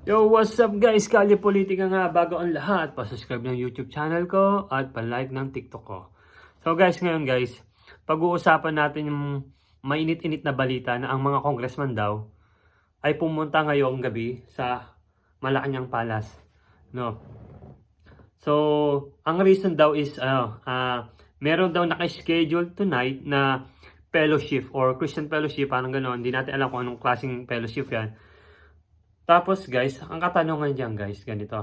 Yo, what's up guys? Kalye Politika nga. Bago ang lahat, pa-subscribe ng YouTube channel ko at pa-like ng TikTok ko. So guys, ngayon guys, pag-uusapan natin yung mainit-init na balita na ang mga congressman daw ay pumunta ngayong gabi sa Malacanang Palace. No? So, ang reason daw is, meron daw naka-schedule tonight na fellowship or Christian fellowship, parang gano'n. Hindi natin alam kung anong klaseng fellowship yan. Tapos guys, ang katanungan diyan guys, ganito.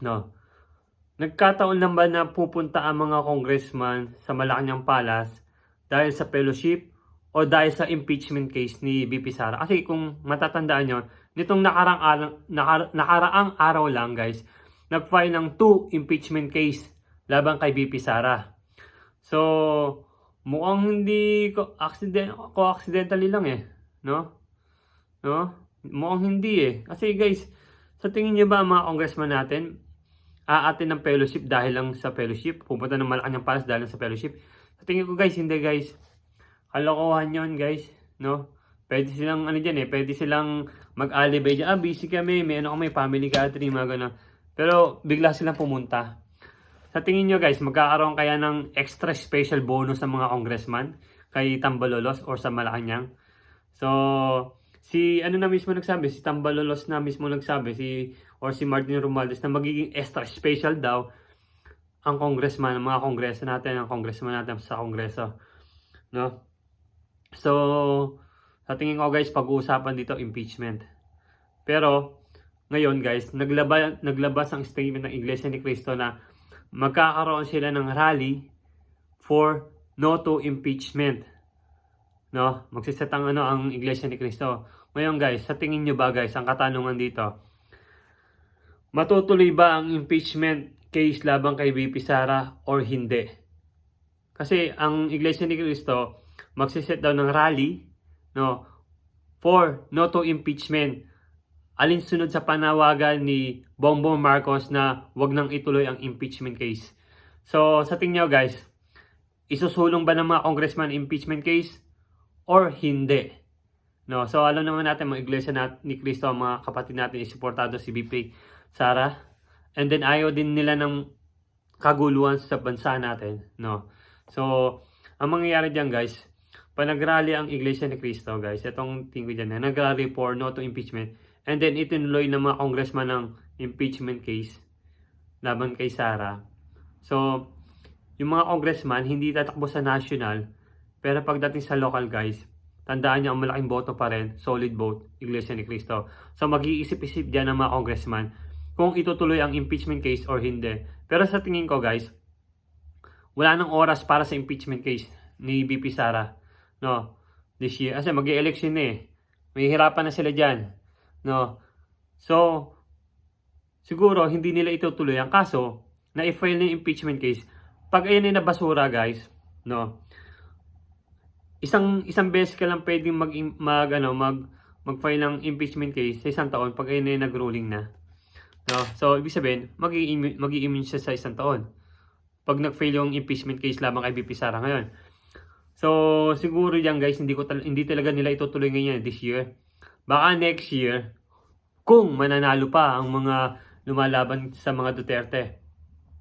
No. Nagkataon lang ba na pupunta ang mga congressman sa Malacanang Palace dahil sa fellowship o dahil sa impeachment case ni BP Sara? Kasi kung matatandaan nyo, nitong nakaraang araw lang guys, nag-file ng 2 impeachment case laban kay BP Sara. So, mukhang hindi accidentally lang eh, no? No? Mukhang hindi eh. Kasi guys, sa tingin niyo ba ang mga congressman natin aatin ng fellowship dahil lang sa fellowship? Pupunta ng Malacanang Palace dahil lang sa fellowship? Sa tingin ko guys, hindi guys. Kalokohan yun guys. No? Pwede silang ano dyan eh. Pwede silang mag-alibay dyan. Busy kami. May ano kami, family gathering, mga gano'n. Pero bigla silang pumunta. Sa tingin nyo guys, magkakaroon kaya ng extra special bonus sa mga congressman kay Tambalolos or sa Malacanang? So, si ano na mismo nagsabi, si Tambalolos na mismo nagsabi, si Martin Romualdez na magiging extra special daw ang congressman, ang mga kongreso natin, ang congressman natin sa kongreso, no? So, sa tingin ko guys, pag-uusapan dito impeachment. Pero ngayon guys, naglabas ang statement ng Iglesia ni Cristo na magkakaroon sila ng rally for no to impeachment. No, magsiset ang Iglesia ni Cristo. Ngayon guys, sa tingin nyo ba guys, ang katanungan dito, matutuloy ba ang impeachment case laban kay BP Sara or hindi? Kasi ang Iglesia ni Cristo magsiset daw ng rally, no, for no to impeachment. Alinsunod sa panawagan ni Bongbong Marcos na wag nang ituloy ang impeachment case. So, sa tingin nyo guys, isusulong ba ng mga congressman impeachment case or hindi? No, so alam naman natin mga Iglesia ni Cristo, mga kapatid natin isuportado si BP Sara. And then ayaw din nila ng kaguluhan sa bansa natin, no. So, ang mangyayari diyan guys, pag nagrally ang Iglesia ni Cristo guys, itong tingin ko diyan na nagrally for no to impeachment, and then itinuloy ng mga congressman ng impeachment case laban kay Sara. So, yung mga congressman hindi tatakbo sa national, pero pagdating sa local guys, tandaan niyo ang malaking boto pa rin, solid vote, Iglesia ni Cristo. So mag-iisip-isip diyan ng mga congressman kung itutuloy ang impeachment case or hindi. Pero sa tingin ko guys, wala nang oras para sa impeachment case ni BP Sara, no, this year. Kasi mag-i-election eh. May hirapan na sila diyan, no. So siguro hindi nila itutuloy ang kaso na i-file ng impeachment case. Pag ayan ay nabasura guys, no, isang beses ka lang pwedeng mag-file ng impeachment case sa isang taon pag ayun ay nag-ruling na. No? So, ibig sabihin, mag-i-immune siya sa isang taon pag nag-fail yung impeachment case lamang kay BP Sara ngayon. So, siguro yan guys, hindi talaga nila itutuloy ngayon this year. Baka next year, kung mananalo pa ang mga lumalaban sa mga Duterte.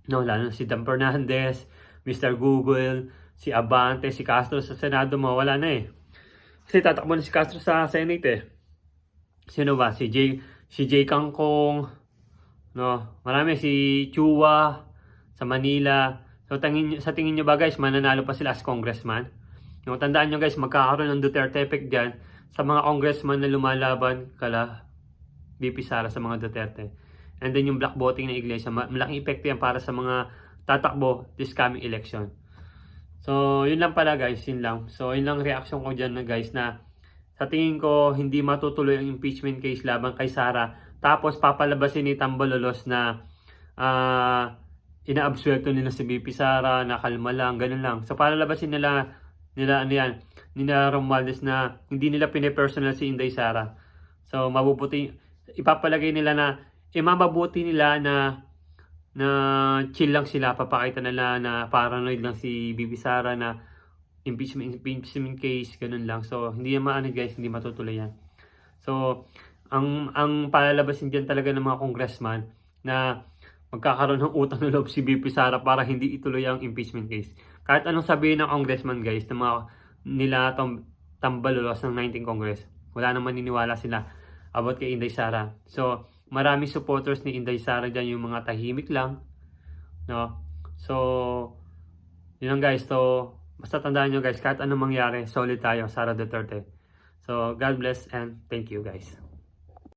No, lalo na si Dan Fernandez, Mr. Google, si Abante, si Castro sa Senado, mawala na eh. Kasi tatakbo na si Castro sa Senate eh. Sino ba? Si J. Kangkong, no? Marami, si Chua sa Manila. So sa tingin nyo ba guys, mananalo pa sila as congressman? No, tandaan nyo guys, magkakaroon ng Duterte effect dyan sa mga congressman na lumalaban kala BP Sara sa mga Duterte. And then yung black voting ng Iglesia, malaking epekto yan para sa mga tatakbo this coming election. So, yun lang pala guys, yun lang. So, yun lang reaction ko dyan na guys na sa tingin ko hindi matutuloy ang impeachment case laban kay Sara. Tapos papalabasin ni Tambalolos na inaabsuelto nila si BP Sara, nakalma lang, ganun lang. So, palalabasin nila Romualdez na hindi nila pinipersonal si Inday Sara. So, ipapalagay nila na mabuti nila na chill lang sila, papakita nila na paranoid lang si BP Sara na impeachment case, ganun lang. So, hindi yan guys, hindi matutuloy yan. So, ang palalabasin diyan talaga ng mga congressman na magkakaroon ng utang na loob si VP Sara para hindi ituloy ang impeachment case. Kahit anong sabihin ng congressman guys, ng mga nila tambalulos ng 19 Congress, wala nang maniniwala sila about kay Inday Sara. So, maraming supporters ni Inday Sara dyan, yung mga tahimik lang, no? So, yun lang guys. So, basta tandaan nyo guys, kahit anong mangyari, solid tayo, Sara Duterte. So, God bless and thank you guys.